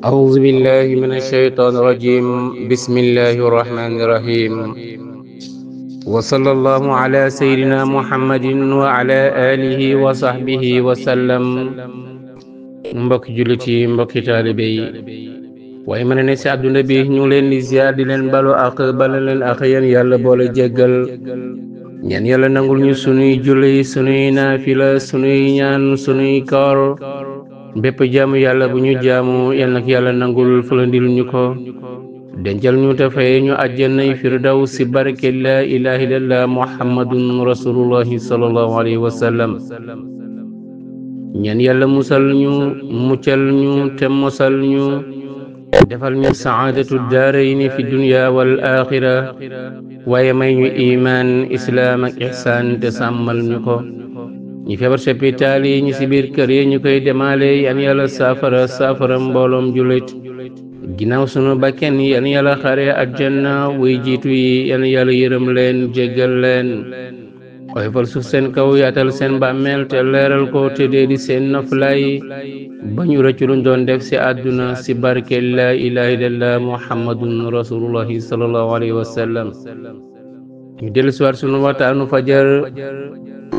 أعوذ بالله من الشيطان الرجيم بسم الله الرحمن الرحيم وصلى الله على سيدنا محمد وعلى آله وصحبه وسلم mbokki jullit yi mbokki taalibe yi waaye mën ne si àdduna bi ñu leen di ziar di leen balu ak bala leen ak yéen yàlla boole jéggal ñaan yàlla nangul ñu sunuy julli sunuy naafila sunuy ñaan sunuy koor bépp jaamu yàlla bu ñu jaamu yal nag yàlla nangul fulandil ñu ko dencal ñu te fay ñu àjjanay firdaw si barke la ilaha illallah muhammadun rasulullahi sallallahu alayhi wa sallam ñaan yàlla musal ñu muccal ñu te mosal ñu defal ñu saadatu daarayni fi dunya wal axira waaye may ñu iman islaam ak ihsaan te sàmmal ñu ko ñi feebar ci hôpital yi ñi ci biir kër yi ñu koy demaale yan yàlla saafara mbooloom jullit ginnaaw sunu bakken yan yàlla xare aljanna wuy jiitu yi yan yàlla yërëm leen jéggal leen oyofal suuf seen kaw yaatal seen bàmmeel te leeral ko te dee di seen noflaay ba ñu rëcc luñ doon def ci àdduna ci barke la ilaha illallah muhammadun rasulullahi sallallahu alayhi wa sallam ñu dellu si waat sunu waxtaanu fajar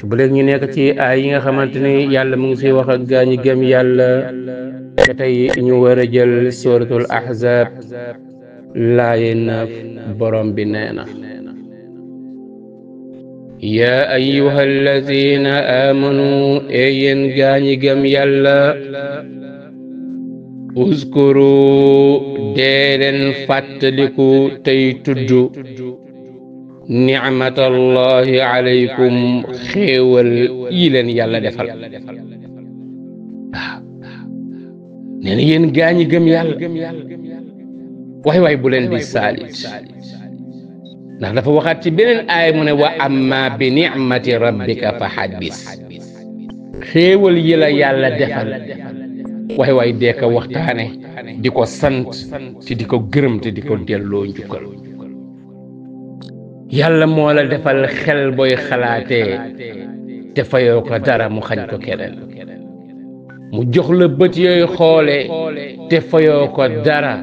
bu léegi ñu nekk ci ay yi nga xamante ni yàlla mu ngi ci wax ak gaa ñi gëm yàlla te tey ñu war a jël suratul ahzab laaye 9 borom bi nee na yaa ayyuha alladina amanu e yéen gaa ñi gëm yàlla uskuru dee leen fàttaliku tey tudd nicmatallahi alaykum xéewal yi leen yàlla defal waaw nee na yéen gaa ñi gëm yàlla waay bu leen di saalit ndax dafa waxaat ci beneen aay mu ne wa amma bi nicmati rabbika fa xaddis xéewal yi la yàlla defal waay dee ko waxtaane di ko sant te di ko gërëm te di ko delloo njukkal yàlla moo la defal xel booy xalaatee te fayoo ko dara mu xañ ko keneen mu jox la bët yooy xoole te fayoo ko dara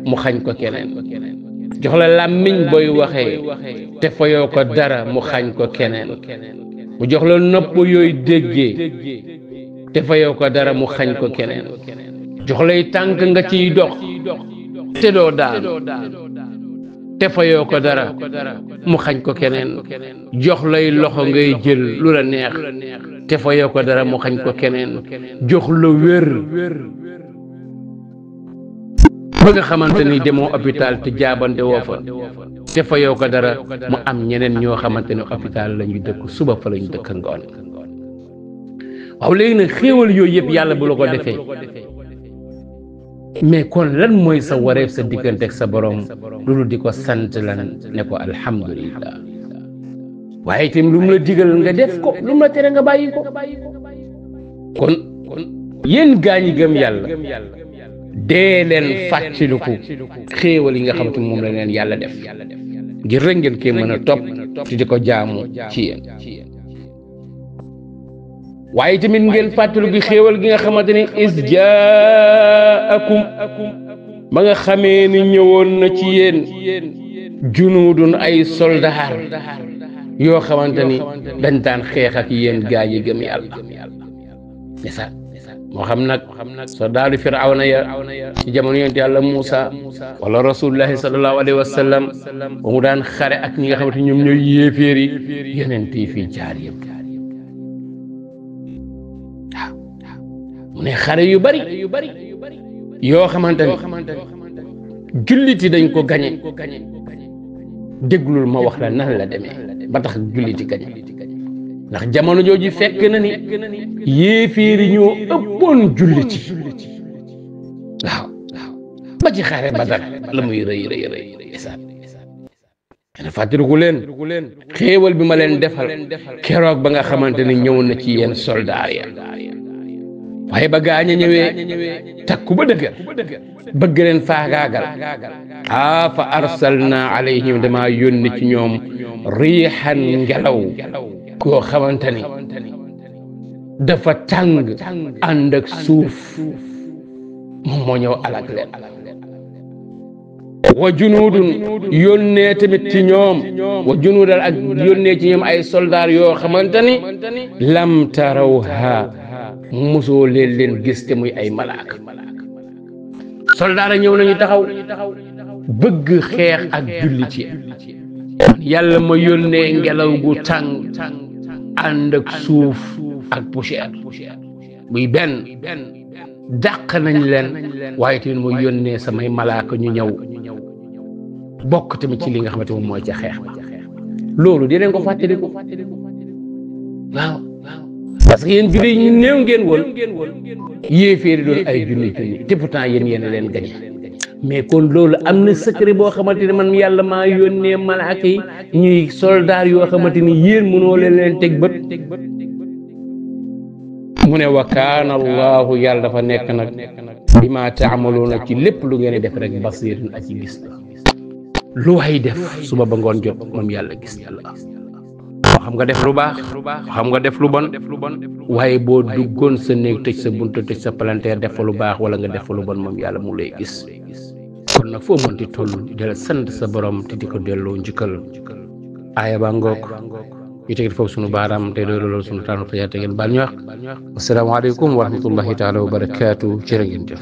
mu xañ ko keneen jox la làmmiñ booy waxee te fayoo ko dara mu xañ ko keneen mu jox la nopp yooy déggee te fayoo ko dara mu xañ ko keneen jox lay tànk nga ciy dox te doo daanu te fayoo ko dara mu xañ ko keneen jox lay loxo ngay jël lu la neex te fayoo ko dara mu xañ ko keneen jox la wér ba nga xamante ni demoo hôpital te jaabante woo fa te fayoo ko dara mu am ñeneen ñoo xamante ni hôpital la ñu dëkk suba fa la ñu dëkk ngoon waaw léegi nag xéewal yooyu yëpp yàlla bu la ko defee mais kon lan mooy sa wareef sa diggante ak sa borom loolu di ko sant lan ne ko alhamdulillah waaye itam lu mu la digal nga def ko lu mu la tere nga bàyyi ko kon yéen gaa ñi gëm yàlla dee leen fàttaliku xéewal yi nga xam te moom la leen yàlla def ngir rek ngeen koy mën a topp te di ko jaamu ci yéen waaye tamit ngeen fàttaliku xéewal gi nga xamante ni is jaakum ba nga xamee ni ñëwoon na ci yéen junuudun ay soldaar yoo xamante ni dañ daan xeex ak yéen gaa yi gëm yàlla ndeysaan moo xam nag soldaaru firawna ya ci jamono yonent yàlla Muusa wala rasulullahi sallallahu alayhi wa sallam ba mu daan xare ak ñi nga xamante ñoom ñooy yéeféer yi yonent yi fii jaar yëpp mu ne xare yu bari yoo xamante ni julliti dañ ko gañe déglul ma wax la nan la demee ba tax julliti gañe ndax jamono jooju fekk na ni yéeféeri ñoo ëppoon julliti waaw ba ci xare Badar la muy rëy isaan kenn fàttaliku leen xéewal bi ma leen defal keroog ba nga xamante ni ñëw na ci yéen soldaar ya waaye ba gaañ a ñëwee takku ba dëgër bëgg leen faagaagal fa arsalna alayhim dama yónni ci ñoom riixan ngelaw koo xamante ni dafa tàng ànd ak suuf moom moo ñëw alak leen wa junuudun yónnee tamit ci ñoom wa junuudal ak yónnee ci ñoom ay soldaar yoo xamante ni lam tarawha mosoo leen gis te muy ay malaaka soldaar a ñëw nañu taxaw bëgg xeex ak jullit yi yàlla ma yónnee ngelaw gu tàng ànd ak suuf ak poussière muy benn dàq nañ leen waaye tamit mu yónnee samay malaaka ñu ñëw bokk tamit ci li nga xamante moom mooy ca xeex ba loolu dinañ ko fàttaliku waaw parce que yéen jullit ñu néew ngeen woon yéeféeri doon ay junni te pourtant yéen leen gañe mais kon loolu am na secret boo xamante ne man yàlla maa yónnee malaaka yi ñuy soldaar yoo xamante ni yéen mënoo leen teg bët mu ne wa kaana allahu yàlla dafa nekk nag bima taamaluuna ci lépp lu ngeen def rek basiirun aji gis la lu way def suba ba ngoon jot moom yàlla gis yàlla xam nga def lu baax xam nga def lu bon waaye boo duggoon sa néeg tëj sa buntu tëj sa palanteer def fa lu baax wala nga def fa lu bon moom yàlla mu lay gis kon nag foo mënti toll di la sant sa borom te di ko delloo njukkal aaya ba ngoog ñu tegit foofu sunu baaraam te doy loolu sunu taanu fajar te ngeen baal ñu wax asalaamaaleykum wa rahmatullahi taala wa barakaatu jërë ngeen jëf